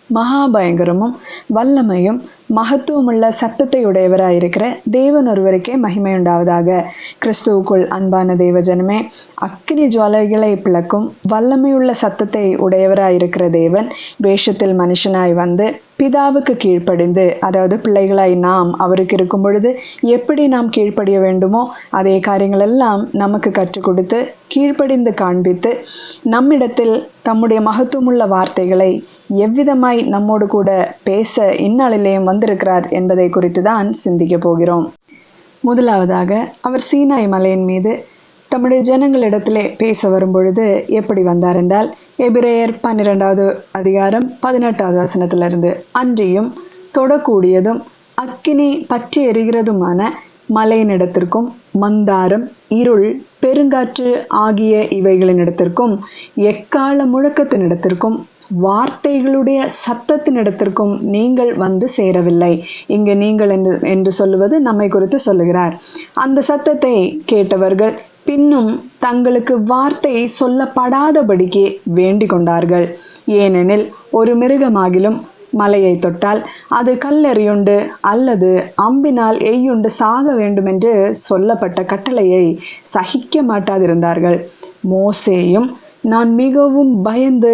மகாபயங்கரமும் வல்லமையும் மகத்துவமுள்ள சத்தத்தை உடையவராயிருக்கிற தேவன் ஒருவருக்கே மகிமை உண்டாவதாக. கிறிஸ்துவுக்குள் அன்பான தேவஜனமே, அக்கினி ஜுவாலைகளை பிளக்கும் வல்லமையுள்ள சத்தத்தை உடையவராயிருக்கிற தேவன் வேஷத்தில் மனுஷனாய் வந்து பிதாவுக்கு கீழ்ப்படிந்து, அதாவது பிள்ளைகளாய் நாம் அவருக்கு இருக்கும் பொழுது எப்படி நாம் கீழ்ப்படிய வேண்டுமோ அதே காரியங்கள் எல்லாம் நமக்கு கற்றுக் கொடுத்து கீழ்ப்படிந்து காண்பித்து நம்மிடத்தில் தம்முடைய மகத்துவமுள்ள வார்த்தைகளை எவ்விதமாய் நம்மோடு கூட பேச இந்நாளிலேயும் வந்திருக்கிறார் என்பதை குறித்து தான் சிந்திக்க போகிறோம். முதலாவதாக, அவர் சீனாய் மலையின் மீது தம்முடைய ஜனங்களிடத்திலே பேச வரும்பொழுது எப்படி வந்தார் என்றால், எபிரேயர் 12வது அதிகாரம் 18வது வசனத்திலிருந்து, அன்றியும் தொடக்கூடியதும் அக்கினி பற்றி எரிகிறதுமான மலையினிடத்திற்கும் மந்தாரம், இருள், பெருங்காற்று ஆகிய இவைகளினிடத்திற்கும் எக்கால முழக்கத்தினிடத்திற்கும் வார்த்தைகளுடைய சத்தத்தினிடத்திற்கும் நீங்கள் வந்து சேரவில்லை. இங்கு நீங்கள் என்று சொல்லுவது நம்மை குறித்து சொல்லுகிறார். அந்த சத்தத்தை கேட்டவர்கள் பின்னும் தங்களுக்கு வார்த்தை சொல்லப்படாதபடிக்கு வேண்டிக் கொண்டார்கள். ஏனெனில் ஒரு மிருகமாகிலும் மலையை தொட்டால் அது கல்லெறியுண்டு அல்லது அம்பினால் எய்யுண்டு சாக வேண்டுமென்று சொல்லப்பட்ட கட்டளையை சகிக்க மாட்டாதிருந்தார்கள். மோசேயும் நான் மிகவும் பயந்து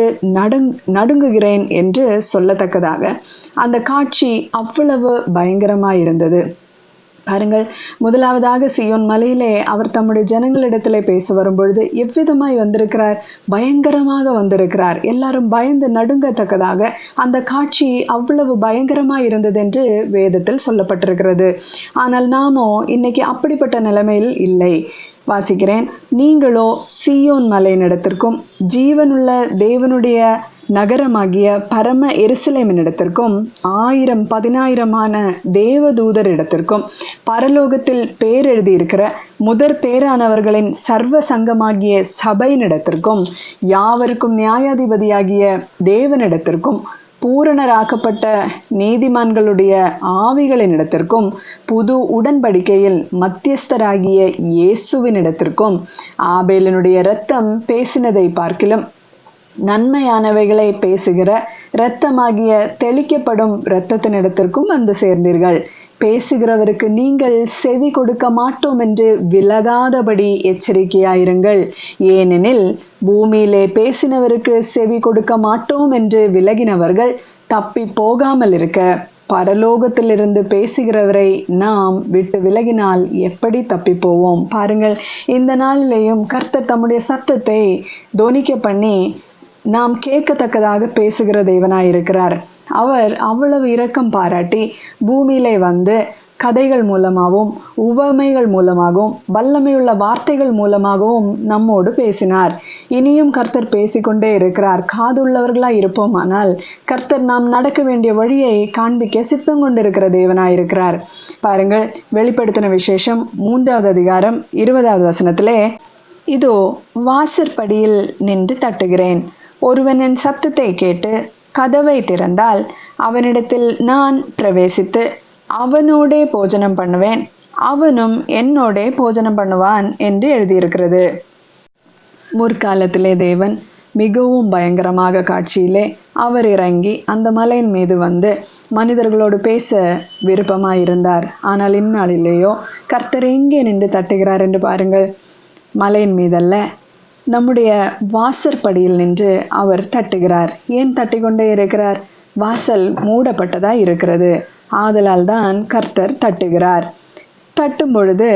நடுங்குகிறேன் என்று சொல்லத்தக்கதாக அந்த காட்சி அவ்வளவு பயங்கரமாயிருந்தது. பாருங்கள், முதலாவதாக சீயோன் மலையிலே அவர் தம்முடைய ஜனங்களிடத்திலே பேச வரும்பொழுது எவ்விதமாய் வந்திருக்கிறார்? பயங்கரமாக வந்திருக்கிறார். எல்லாரும் பயந்து நடுங்கத்தக்கதாக அந்த காட்சி அவ்வளவு பயங்கரமாய் இருந்தது என்று வேதத்தில் சொல்லப்பட்டிருக்கிறது. ஆனால் நாமோ இன்னைக்கு அப்படிப்பட்ட நிலைமையில் இல்லை. வாசிக்கிறேன், நீங்களோ சீயோன் மலையினிடத்திற்கும் ஜீவனுள்ள தேவனுடைய நகரமாகிய பரம எருசலேமினிடத்திற்கும் 1000-10,000 தேவதூதரிடத்திற்கும் பரலோகத்தில் பேர் எழுதியிருக்கிற முதற் பேரானவர்களின் சர்வ சங்கமாகிய சபையினிடத்திற்கும் யாவருக்கும் நியாயாதிபதியாகிய தேவனிடத்திற்கும் பூரணராக்கப்பட்ட நீதிமான்களுடைய ஆவிகளினிடத்திற்கும் புது உடன்படிக்கையில் மத்தியஸ்தராகிய இயேசுவினிடத்திற்கும் ஆபேலினுடைய இரத்தம் பேசினதை பார்க்கிலும் நன்மையானவைகளை பேசுகிற இரத்தமாகிய தெளிக்கப்படும் இரத்தத்தினிடத்திற்கும் வந்து சேர்ந்தீர்கள். பேசுகிறவருக்கு நீங்கள் செவி கொடுக்க மாட்டோம் என்று விலகாதபடி எச்சரிக்கையாயிருங்கள். ஏனெனில் பூமியிலே பேசினவருக்கு செவி கொடுக்க மாட்டோம் என்று விலகினவர்கள் தப்பி போகாமல் இருக்க பரலோகத்திலிருந்து பேசுகிறவரை நாம் விட்டு விலகினால் எப்படி தப்பி போவோம்? பாருங்கள், இந்த நாளிலேயும் கர்த்தர் தம்முடைய சத்தத்தை தொனிக்க பண்ணி நாம் கேட்கத்தக்கதாக பேசுகிற தேவனாயிருக்கிறார். அவர் அவ்வளவு இரக்கம் பாராட்டி பூமியிலே வந்து கதைகள் மூலமாகவும் உவமைகள் மூலமாகவும் வல்லமையுள்ள வார்த்தைகள் மூலமாகவும் நம்மோடு பேசினார். இனியும் கர்த்தர் பேசிக்கொண்டே இருக்கிறார். காதுள்ளவர்களாய் இருப்போமானால் கர்த்தர் நாம் நடக்க வேண்டிய வழியை காண்பிக்க சித்தம் கொண்டிருக்கிற தேவனாயிருக்கிறார். பாருங்கள், வெளிப்படுத்தின விசேஷம் 3வது அதிகாரம் 20வது வசனத்திலே, இதோ வாசற்படியில் நின்று தட்டுகிறேன். ஒருவன் என் சத்தத்தை கேட்டு கதவை திறந்தால் அவனிடத்தில் நான் பிரவேசித்து அவனோடே போஜனம் பண்ணுவேன், அவனும் என்னோடே போஜனம் பண்ணுவான் என்று எழுதியிருக்கிறது. முற்காலத்திலே தேவன் மிகவும் பயங்கரமாக காட்சியிலே அவர் இறங்கி அந்த மலையின் மீது வந்து மனிதர்களோடு பேச விருப்பமாயிருந்தார். ஆனால் இந்நாளிலேயோ கர்த்தர் எங்கே நின்று தட்டுகிறார் என்று பாருங்கள். மலையின் மீதல்ல, நம்முடைய வாசற்படியில் நின்று அவர் தட்டுகிறார். ஏன் தட்டிக்கொண்டே இருக்கிறார்? வாசல் மூடப்பட்டதா இருக்கிறது. ஆதலால் தான் கர்த்தர் தட்டுகிறார். தட்டும் பொழுது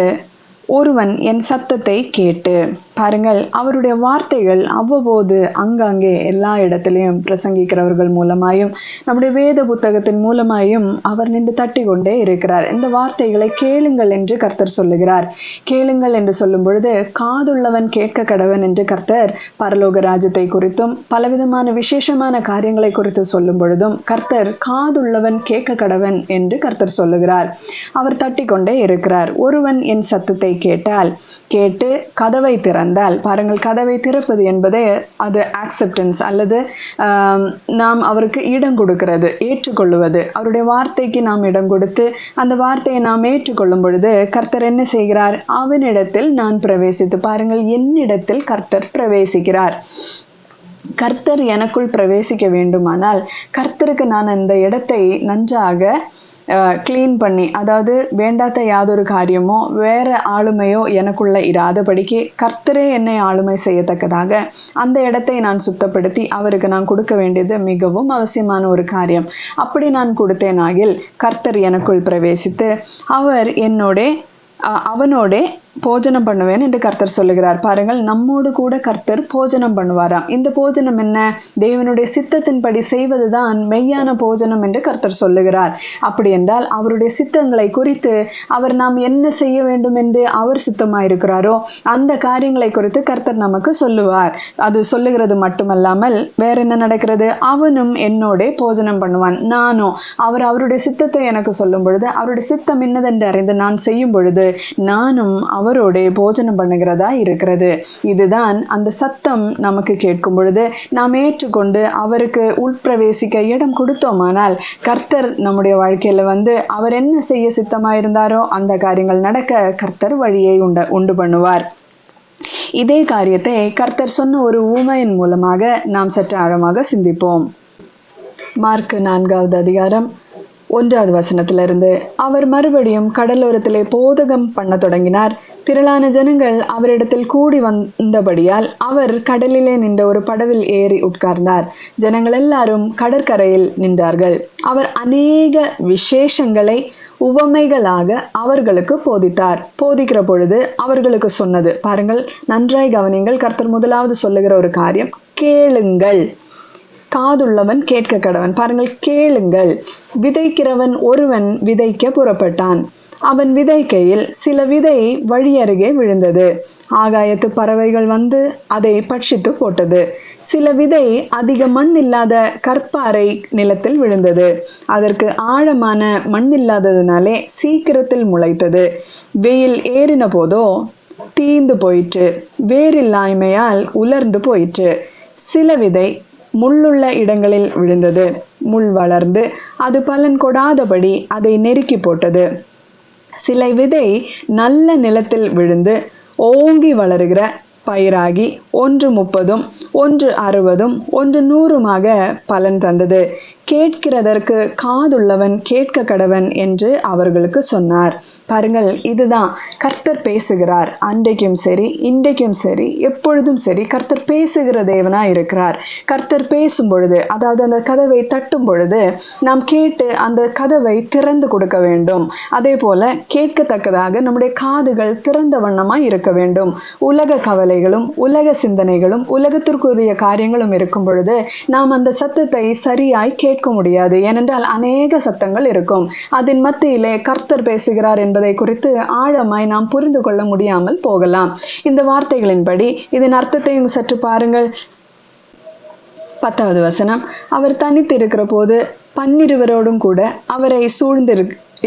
ஒருவன் என் சத்தத்தை கேட்டு, பாருங்கள், அவருடைய வார்த்தைகள் அவ்வப்போது அங்கங்கே எல்லா இடத்திலையும் பிரசங்கிக்கிறவர்கள் மூலமாயும் நம்முடைய வேத புத்தகத்தின் மூலமாயும் அவர் நின்று தட்டி கொண்டே இருக்கிறார். இந்த வார்த்தைகளை கேளுங்கள் என்று கர்த்தர் சொல்லுகிறார். கேளுங்கள் என்று சொல்லும் பொழுது காதுள்ளவன் கேட்க கடவன் என்று கர்த்தர் பரலோக ராஜ்யத்தை குறித்தும் பலவிதமான விசேஷமான காரியங்களை குறித்து சொல்லும் பொழுதும் கர்த்தர் காதுள்ளவன் கேட்க கடவன் என்று கர்த்தர் சொல்லுகிறார். அவர் தட்டி கொண்டே இருக்கிறார். ஒருவன் என் சத்தத்தை கேட்டால், கேட்டு கதவை திறந்தால், பாருங்கள், கதவை திறப்பது என்பது அது ஆக்செப்டன்ஸ் அல்லது நாம் அவருக்கு இடம் கொடுக்கிறது, ஏற்றுக்கொள்வது. அவருடைய வார்த்தைக்கு நாம் இடம் கொடுத்து அந்த வார்த்தையை நாம் ஏற்றுக்கொள்ளும் பொழுது கர்த்தர் என்ன செய்கிறார்? அவனிடத்தில் நான் பிரவேசித்து, பாருங்கள், என்னிடத்தில் கர்த்தர் பிரவேசிக்கிறார். கர்த்தர் எனக்குள் பிரவேசிக்க வேண்டுமானால் கர்த்தருக்கு நான் அந்த இடத்தை நன்றாக கிளீன் பண்ணி, அதாவது வேண்டாத யாதொரு காரியமோ வேற ஆளுமையோ எனக்குள்ள இராதபடிக்கு கர்த்தரே என்னை ஆளுமை செய்யத்தக்கதாக அந்த இடத்தை நான் சுத்தப்படுத்தி அவருக்கு நான் கொடுக்க வேண்டியது மிகவும் அவசியமான ஒரு காரியம். அப்படி நான் கொடுத்தேனாகில் கர்த்தர் எனக்குள் பிரவேசித்து அவர் அவனோட போஜனம் பண்ணுவேன் என்று கர்த்தர் சொல்லுகிறார். பாருங்கள், நம்மோடு கூட கர்த்தர் போஜனம் பண்ணுவாராம். இந்த போஜனம் என்ன? தேவனுடைய சித்தத்தின்படி செய்வதுதான் மெய்யான போஜனம் என்று கர்த்தர் சொல்லுகிறார். அப்படி என்றால் அவருடைய சித்தங்களை குறித்து அவர் நாம் என்ன செய்ய வேண்டும் என்று அவர் சித்தமாயிருக்கிறாரோ அந்த காரியங்களை குறித்து கர்த்தர் நமக்கு சொல்லுவார். அது சொல்லுகிறது மட்டுமல்லாமல் வேற என்ன நடக்கிறது? அவனும் என்னோட போஜனம் பண்ணுவான். நானும் அவருடைய சித்தத்தை எனக்கு சொல்லும் பொழுது, அவருடைய சித்தம் என்னதென்று அறிந்து நான் செய்யும் பொழுது நானும் அவரோட போஜனம் பண்ணுகிறதா இருக்கிறது. இதுதான் அந்த சத்தம் நமக்கு கேட்கும் பொழுது நாம் ஏற்றுக்கொண்டு அவருக்கு உள்பிரவேசிக்க இடம் கொடுத்தோமானால் கர்த்தர் நம்முடைய வாழ்க்கையில அவர் என்ன செய்ய சித்தமாயிருந்தாரோ அந்த காரியங்கள் நடக்க கர்த்தர் வழியை உண்டு பண்ணுவார். இதே காரியத்தை கர்த்தர் சொன்ன ஒரு ஊமையின் மூலமாக நாம் சற்று ஆழமாக சிந்திப்போம். மார்க் 4வது அதிகாரம் 1வது வசனத்திலிருந்து, அவர் மறுபடியும் கடலோரத்திலே போதகம் பண்ண தொடங்கினார். திரளான ஜனங்கள் அவரிடத்தில் கூடி வந்தபடியால் அவர் கடலிலே நின்ற ஒரு படவில் ஏறி உட்கார்ந்தார். ஜனங்கள் எல்லாரும் கடற்கரையில் நின்றார்கள். அவர் அநேக விசேஷங்களை உவமைகளாக அவர்களுக்கு போதித்தார். போதிக்கிற பொழுது அவர்களுக்கு சொன்னது, பாருங்கள், நன்றாய் கவனிங்கள். கர்த்தர் முதலாவது சொல்லுகிற ஒரு காரியம், கேளுங்கள். காதுள்ளவன் கேட்க கடவன். பாருங்கள், கேளுங்கள். விதைக்கிறவன் ஒருவன் விதைக்க புறப்பட்டான். அவன் விதைக்கையில் சில விதை வழியருகே விழுந்தது. ஆகாயத்து பறவைகள் அதை பட்சித்து போட்டது. சில விதை அதிக மண் இல்லாத கற்பாறை நிலத்தில் விழுந்தது. அதற்கு ஆழமான மண் இல்லாததினாலே சீக்கிரத்தில் முளைத்தது. வெயில் ஏறின போதோ தீந்து போயிற்று. வேரில்லாய்மையால் உலர்ந்து போயிற்று. சில விதை முள்ளுள்ள இடங்களில் விழுந்தது. முள் வளர்ந்து அது பலன் கொடாதபடி அதை நெருக்கி போட்டது. சில விதை நல்ல நிலத்தில் விழுந்து ஓங்கி வளருகிற பயிராகி 1 30, 1 60, 1 100 பலன் தந்தது. கேட்கிறதற்கு காதுள்ளவன் கேட்க கடவன் என்று அவர்களுக்கு சொன்னார். பாருங்கள், இதுதான் கர்த்தர் பேசுகிறார். அன்றைக்கும் சரி, இன்றைக்கும் சரி, எப்பொழுதும் சரி கர்த்தர் பேசுகிற தேவனா இருக்கிறார். கர்த்தர் பேசும் பொழுது, அதாவது அந்த கதவை தட்டும் பொழுது நாம் கேட்டு அந்த கதவை திறந்து கொடுக்க வேண்டும். அதே போல கேட்கத்தக்கதாக நம்முடைய காதுகள் திறந்த வண்ணமாய் இருக்க வேண்டும். உலக கவலைகளும் உலக சிந்தனைகளும் உலகத்திற்குரிய காரியங்களும் இருக்கும் பொழுது நாம் அந்த சத்தத்தை சரியாய் கேட்க முடியாது. ஏனென்றால் அநேக சத்தங்கள் இருக்கும். அதன் மத்தியிலே கர்த்தர் பேசுகிறார் என்பதை குறித்து ஆழமாய் நாம் புரிந்து கொள்ள முடியாமல் போகலாம். இந்த வார்த்தைகளின்படி இதன் அர்த்தத்தையும் சற்று பாருங்கள். 10வது வசனம், அவர் தனித்து இருக்கிற போது 12 கூட அவரை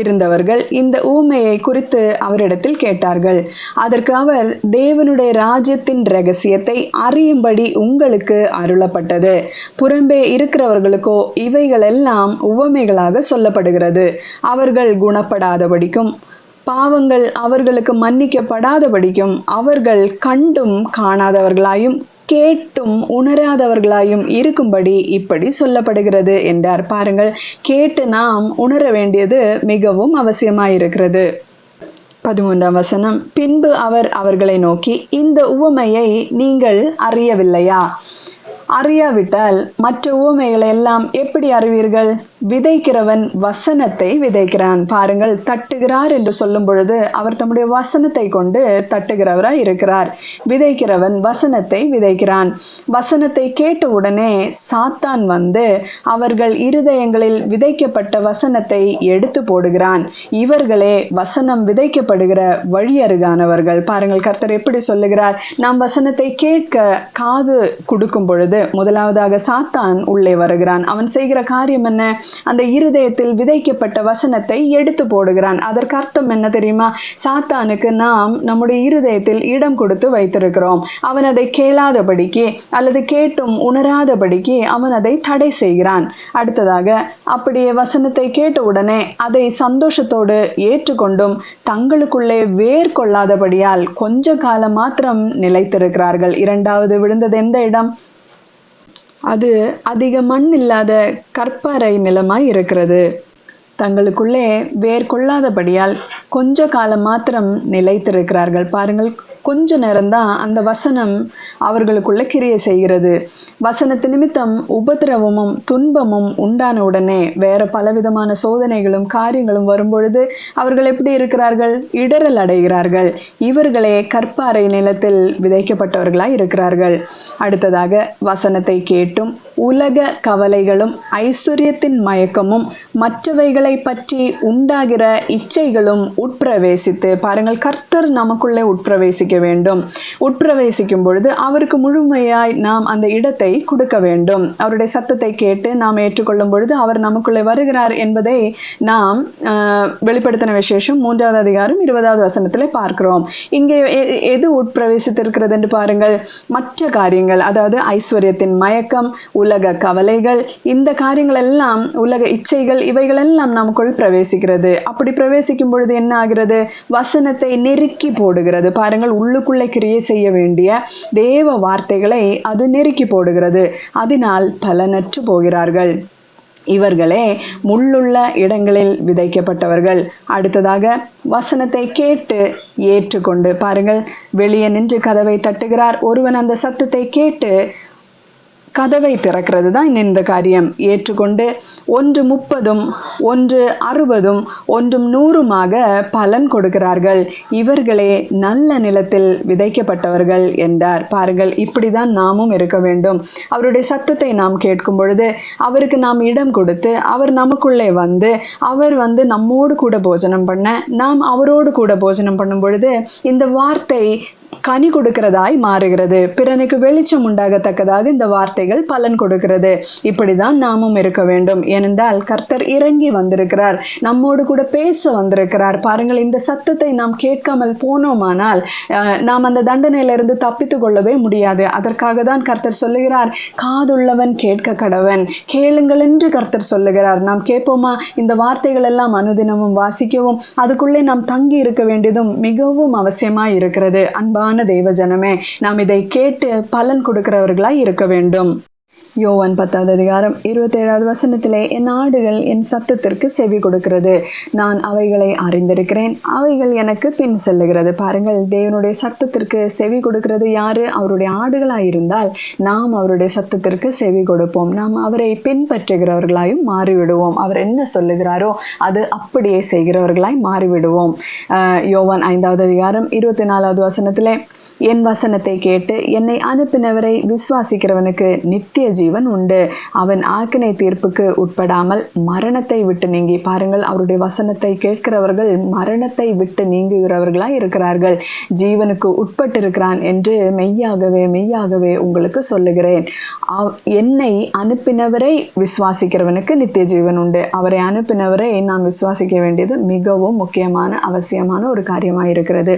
இருந்தவர்கள் இந்த ஊமையை குறித்து அவரிடத்தில் கேட்டார்கள். அதற்கு அவர், தேவனுடைய ராஜ்யத்தின் இரகசியத்தை அறியும்படி உங்களுக்கு அருளப்பட்டது. புறம்பே இருக்கிறவர்களுக்கோ இவைகளெல்லாம் உவமைகளாக சொல்லப்படுகிறது. அவர்கள் குணப்படாதபடிக்கும் பாவங்கள் அவர்களுக்கு மன்னிக்கப்படாதபடிக்கும் அவர்கள் கண்டும் காணாதவர்களாயும் கேட்டும் உணராதவர்களாயும் இருக்கும்படி இப்படி சொல்லப்படுகிறது என்றார். பாருங்கள், கேட்டு நாம் உணர வேண்டியது மிகவும் அவசியமாயிருக்கிறது. 13ஆம் வசனம், பின்பு அவர் அவர்களை நோக்கி, இந்த உவமையை நீங்கள் அறியவில்லையா? அறியாவிட்டால் மற்ற உவமைகளை எல்லாம் எப்படி அறிவீர்கள்? விதைக்கிறவன் வசனத்தை விதைக்கிறான். பாருங்கள், தட்டுகிறார் என்று சொல்லும் பொழுது அவர் தம்முடைய வசனத்தை கொண்டு தட்டுகிறவராய் இருக்கிறார். விதைக்கிறவன் வசனத்தை விதைக்கிறான். வசனத்தை கேட்ட உடனே சாத்தான் அவர்கள் இருதயங்களில் விதைக்கப்பட்ட வசனத்தை எடுத்து போடுகிறான். இவர்களே வசனம் விதைக்கப்படுகிற வழியருகானவர்கள். பாருங்கள், கர்த்தர் எப்படி சொல்லுகிறார்? நாம் வசனத்தை கேட்க காது கொடுக்கும் பொழுது முதலாவதாக சாத்தான் உள்ளே வருகிறான். அவன் செய்கிற காரியம் என்ன? அந்த இருதயத்தில் விதைக்கப்பட்ட வசனத்தை எடுத்து போடுகிறான். அதற்கு அர்த்தம் என்ன தெரியுமா? சாத்தானுக்கு நாம் நம்முடைய இருதயத்தில் இடம் கொடுத்து வைத்திருக்கிறோம். அவன் அதை கேளாதபடிக்கு அல்லது கேட்டும் உணராதபடிக்கு அவன் அதை தடை செய்கிறான். அடுத்ததாக அப்படியே வசனத்தை கேட்ட உடனே அதை சந்தோஷத்தோடு ஏற்றுக்கொண்டும் தங்களுக்குள்ளே வேர் கொள்ளாதபடியால் கொஞ்ச காலம் மாத்திரம் நிலைத்திருக்கிறார்கள். இரண்டாவது விழுந்தது எந்த இடம்? அது அதிக மண் இல்லாத கற்பாறை நிலமாய் இருக்கிறது. தங்களுக்குள்ளே வேர் கொள்ளாதபடியால் கொஞ்ச காலம் மாத்திரம் நிலைத்திருக்கிறார்கள். பாருங்கள், கொஞ்ச நேரம்தான் அந்த வசனம் அவர்களுக்குள்ள கிரியை செய்கிறது. வசனத்து நிமித்தம் உபத்திரவமும் துன்பமும் உண்டான உடனே வேற பலவிதமான சோதனைகளும் காரியங்களும் வரும்பொழுது அவர்கள் எப்படி இருக்கிறார்கள்? இடரல் அடைகிறார்கள். இவர்களே கற்பாறை நிலத்தில் விதைக்கப்பட்டவர்களாய் இருக்கிறார்கள். அடுத்ததாக, வசனத்தை கேட்டும் உலக கவலைகளும் ஐஸ்வர்யத்தின் மயக்கமும் மற்றவைகளை பற்றி உண்டாகிற இச்சைகளும் உட்பிரவேசித்து, பாருங்கள், கர்த்தர் நமக்குள்ளே உட்பிரவேசிக்க வேண்டும். உட்பிரவேசிக்கும் பொழுது அவருக்கு முழுமையாய் நாம் அந்த இடத்தை கொடுக்க வேண்டும். அவருடைய சத்தத்தை கேட்டு நாம் ஏற்றுக்கொள்ளும் பொழுது அவர் நமக்குள்ளே வருகிறார் என்பதை நாம் வெளிப்படுத்தின விசேஷம் 3வது அதிகாரம் 20வது வசனத்திலே பார்க்கிறோம். இங்கே எது உட்பிரவேசித்திருக்கிறது என்று பாருங்கள். மற்ற காரியங்கள், அதாவது ஐஸ்வர்யத்தின் மயக்கம், உலக கவலைகள், இந்த காரியங்கள் எல்லாம், உலக இச்சைகள், இவைகள் எல்லாம் நமக்குள் பிரவேசிக்கிறது. அப்படி பிரவேசிக்கும் பொழுது என்ன ஆகிறது? வசனத்தை நெருக்கி போடுகிறது. பாருங்கள், உள்ளுக்குள்ளே கிரியை செய்ய வேண்டிய தேவ வார்த்தைகளை அது நெருக்கி போடுகிறது. அதனால் பலனற்று போகிறார்கள். இவர்களே முள்ளுள்ள இடங்களில் விதைக்கப்பட்டவர்கள். அடுத்ததாக, வசனத்தை கேட்டு ஏற்றுக்கொண்டு, பாருங்கள், வெளியே நின்று கதவை தட்டுகிறார் ஒருவன். அந்த சத்தத்தை கேட்டு கதவை திறக்கிறது தான் இந்த காரியம். ஏற்றுக்கொண்டு 1 30, 1 60, 1 100 பலன் கொடுக்கிறார்கள். இவர்களே நல்ல நிலத்தில் விதைக்கப்பட்டவர்கள் என்றார். பாருங்கள், இப்படிதான் நாமும் இருக்க வேண்டும். அவருடைய சத்தத்தை நாம் கேட்கும் பொழுது அவருக்கு நாம் இடம் கொடுத்து, அவர் நமக்குள்ளே வந்து, அவர் நம்மோடு கூட போஜனம் பண்ண, நாம் அவரோடு கூட போஜனம் பண்ணும் பொழுது இந்த வார்த்தை கனி கொடுக்கிறதாய் மாறுகிறது. பிறனுக்கு வெளிச்சம் உண்டாகத்தக்கதாக இந்த வார்த்தைகள் பலன் கொடுக்கிறது. இப்படிதான் நாமும் இருக்க வேண்டும். ஏனென்றால் கர்த்தர் இறங்கி வந்திருக்கிறார், நம்மோடு கூட பேச வந்திருக்கிறார். பாருங்கள், இந்த சத்தத்தை நாம் கேட்காமல் போனோமானால் நாம் அந்த தண்டனையிலிருந்து தப்பித்து கொள்ளவே முடியாது. அதற்காக தான் கர்த்தர் சொல்லுகிறார், காதுள்ளவன் கேட்க கடவன், கேளுங்கள் என்று கர்த்தர் சொல்லுகிறார். நாம் கேட்போமா? இந்த வார்த்தைகள் எல்லாம் அனுதினமும் வாசிக்கவும் அதுக்குள்ளே நாம் தங்கி இருக்க வேண்டியதும் மிகவும் அவசியமாய் இருக்கிறது. அன்பான தேவ ஜனமே, நாம் இதை கேட்டு பலன் கொடுக்கிறவர்களாய் இருக்க வேண்டும். யோவான் 10வது அதிகாரம் 27வது வசனத்திலே, என் ஆடுகள் என் சத்தத்திற்கு செவி கொடுக்கிறது, நான் அவைகளை அறிந்திருக்கிறேன், அவைகள் எனக்கு பின் செல்லுகிறது. பாருங்கள், தேவனுடைய சத்தத்திற்கு செவி கொடுக்கிறது யாரு? அவருடைய ஆடுகளாயிருந்தால் நாம் அவருடைய சத்தத்திற்கு செவி கொடுப்போம். நாம் அவரை பின்பற்றுகிறவர்களாயும் மாறிவிடுவோம். அவர் என்ன சொல்லுகிறாரோ அது அப்படியே செய்கிறவர்களாய் மாறிவிடுவோம். யோவான் 5வது அதிகாரம் 24வது வசனத்திலே, என் வசனத்தை கேட்டு என்னை அனுப்பினவரை விசுவாசிக்கிறவனுக்கு நித்திய ஜீவன் உண்டு, அவன் ஆக்கினை தீர்ப்புக்கு உட்படாமல் மரணத்தை விட்டு நீங்கி. பாருங்கள், அவருடைய வசனத்தை கேட்கிறவர்கள் மரணத்தை விட்டு நீங்குகிறவர்களாய் இருக்கிறார்கள். ஜீவனுக்கு உட்பட்டிருக்கிறான் என்று மெய்யாகவே மெய்யாகவே உங்களுக்கு சொல்லுகிறேன். என்னை அனுப்பினவரை விசுவாசிக்கிறவனுக்கு நித்திய ஜீவன் உண்டு. அவரை அனுப்பினவரை நாம் விசுவாசிக்க வேண்டியது மிகவும் முக்கியமான அவசியமான ஒரு காரியமாக இருக்கிறது.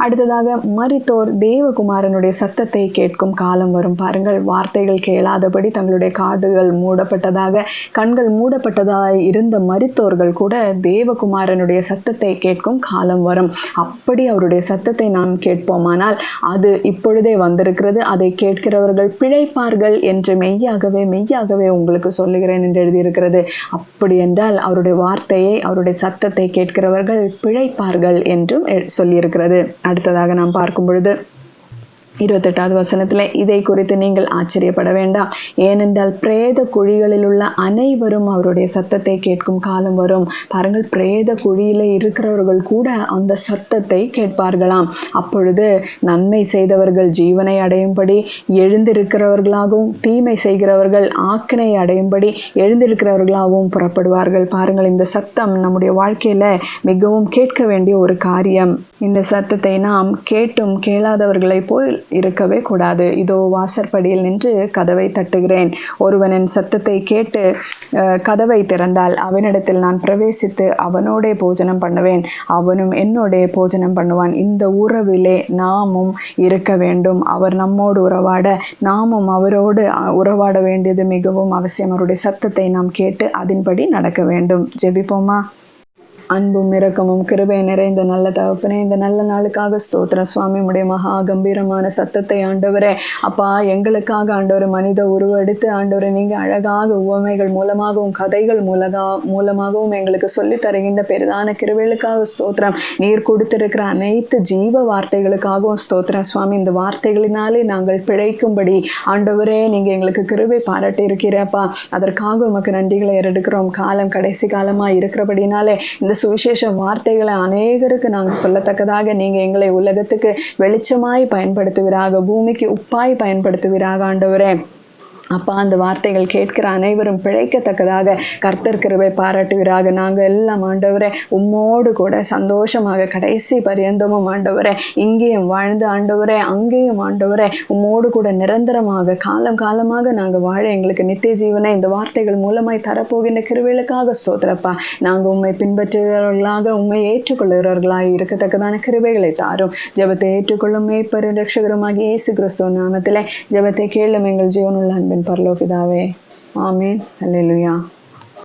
அடுத்ததாக, மரித்தோர் தேவகுமாரனுடைய சத்தத்தை கேட்கும் காலம் வரும். பாருங்கள், வார்த்தைகள் கேளாதபடி தங்களுடைய காதுகள் மூடப்பட்டதாக, கண்கள் மூடப்பட்டதாக இருந்த மரித்தோர்கள் கூட தேவகுமாரனுடைய சத்தத்தை கேட்கும் காலம் வரும். அப்படி அவருடைய சத்தத்தை நாம் கேட்போமானால் அது இப்பொழுதே வந்திருக்கிறது. அதை கேட்கிறவர்கள் பிழைப்பார்கள் என்று மெய்யாகவே மெய்யாகவே உங்களுக்கு சொல்லுகிறேன் என்று எழுதியிருக்கிறது. அப்படி என்றால் அவருடைய வார்த்தையை, அவருடைய சத்தத்தை கேட்கிறவர்கள் பிழைப்பார்கள் என்றும் சொல்லியிருக்கிறது. அடுத்ததாக நாம் பார்க்கும் பொழுது 28வது வசனத்துல, இதை குறித்து நீங்கள் ஆச்சரியப்பட வேண்டாம், ஏனென்றால் பிரேத குழிகளில் உள்ள அனைவரும் அவருடைய சத்தத்தை கேட்கும் காலம் வரும். பாருங்கள், பிரேத குழியில இருக்கிறவர்கள் கூட அந்த சத்தத்தை கேட்பார்களாம். அப்பொழுது நன்மை செய்தவர்கள் ஜீவனை அடையும்படி எழுந்திருக்கிறவர்களாகவும், தீமை செய்கிறவர்கள் ஆக்கினை அடையும்படி எழுந்திருக்கிறவர்களாகவும் புறப்படுவார்கள். பாருங்கள், இந்த சத்தம் நம்முடைய வாழ்க்கையில மிகவும் கேட்க வேண்டிய ஒரு காரியம். இந்த சத்தத்தை நாம் கேட்டும் கேளாதவர்களை போல் இருக்கவே கூடாது. இதோ வாசற்படியில் நின்று கதவை தட்டுகிறேன், ஒருவன் என் சத்தத்தை கேட்டு கதவை திறந்தால் அவனிடத்தில் நான் பிரவேசித்து அவனோடே போஜனம் பண்ணுவேன், அவனும் என்னோடே போஜனம் பண்ணுவான். இந்த உறவிலே நாமும் இருக்க வேண்டும். அவர் நம்மோடு உறவாட, நாமும் அவரோடு உறவாட வேண்டியது மிகவும் அவசியம். அவருடைய சத்தத்தை நாம் கேட்டு அதன்படி நடக்க வேண்டும். ஜெபிப்போமா? அன்பும் இரக்கமும் கிருபை நிறைந்த நல்ல தகப்பனே, இந்த நல்ல நாளுக்காக ஸ்தோத்திரம் சுவாமி. உடைய மகா கம்பீரமான சத்தத்தை ஆண்டவரே அப்பா எங்களுக்காக ஆண்டவர் மனித உருவெடுத்து ஆண்டவரை நீங்க அழகாக உவமைகள் மூலமாகவும் கதைகள் மூலமாகவும் எங்களுக்கு சொல்லி தருகின்ற பெரிதான கிருபைகளுக்காக ஸ்தோத்திரம். நீர் கொடுத்திருக்கிற அனைத்து ஜீவ வார்த்தைகளுக்காகவும் ஸ்தோத்திரம் சுவாமி. இந்த வார்த்தைகளினாலே நாங்கள் பிழைக்கும்படி ஆண்டவரே நீங்க எங்களுக்கு கிருபை பாராட்டி இருக்கிறப்பா. அதற்காக உமக்கு நன்றிகளை ஏறெடுக்கிறோம். காலம் கடைசி காலமா இருக்கிறபடினாலே இந்த சுவிசேஷ வார்த்தைகளை அநேகருக்கு நாங்கள் சொல்லத்தக்கதாக நீங்க எங்களை உலகத்துக்கு வெளிச்சமாய் பயன்படுத்துவீராக, பூமிக்கு உப்பாய் பயன்படுத்துவீராக ஆண்டவரே. அப்பா அந்த வார்த்தைகள் கேட்கிற அனைவரும் பிழைக்கத்தக்கதாக கர்த்தர் கிருபை பாராட்டுவீராக. நாங்கள் எல்லாம் ஆண்டவரே உம்மோடு கூட சந்தோஷமாக கடைசி பரியந்தமும் ஆண்டவரே இங்கேயும் வாழ்ந்து ஆண்டவரே அங்கேயும் ஆண்டவரே உம்மோடு கூட நிரந்தரமாக காலம் காலமாக நாங்கள் வாழ எங்களுக்கு நித்திய ஜீவனை இந்த வார்த்தைகள் மூலமாய் தரப்போகின்ற கிருபைகளுக்காக ஸ்தோத்திரப்பா. நாங்கள் உண்மை பின்பற்றுகிறவர்களாக உண்மை ஏற்றுக்கொள்கிறவர்களாக இருக்கத்தக்கதான கிருபைகளை தாரும். ஜெபத்தை ஏற்றுக்கொள்ளும் மேய்ப்பரும் இரட்சகருமாகிய இயேசு கிறிஸ்துவ நாமத்திலே ஜெபத்தை கேளும் எங்கள் ஜீவனுள்ள அன்பின் பரலோக பிதாவே. ஆமென். அல்லேலூயா.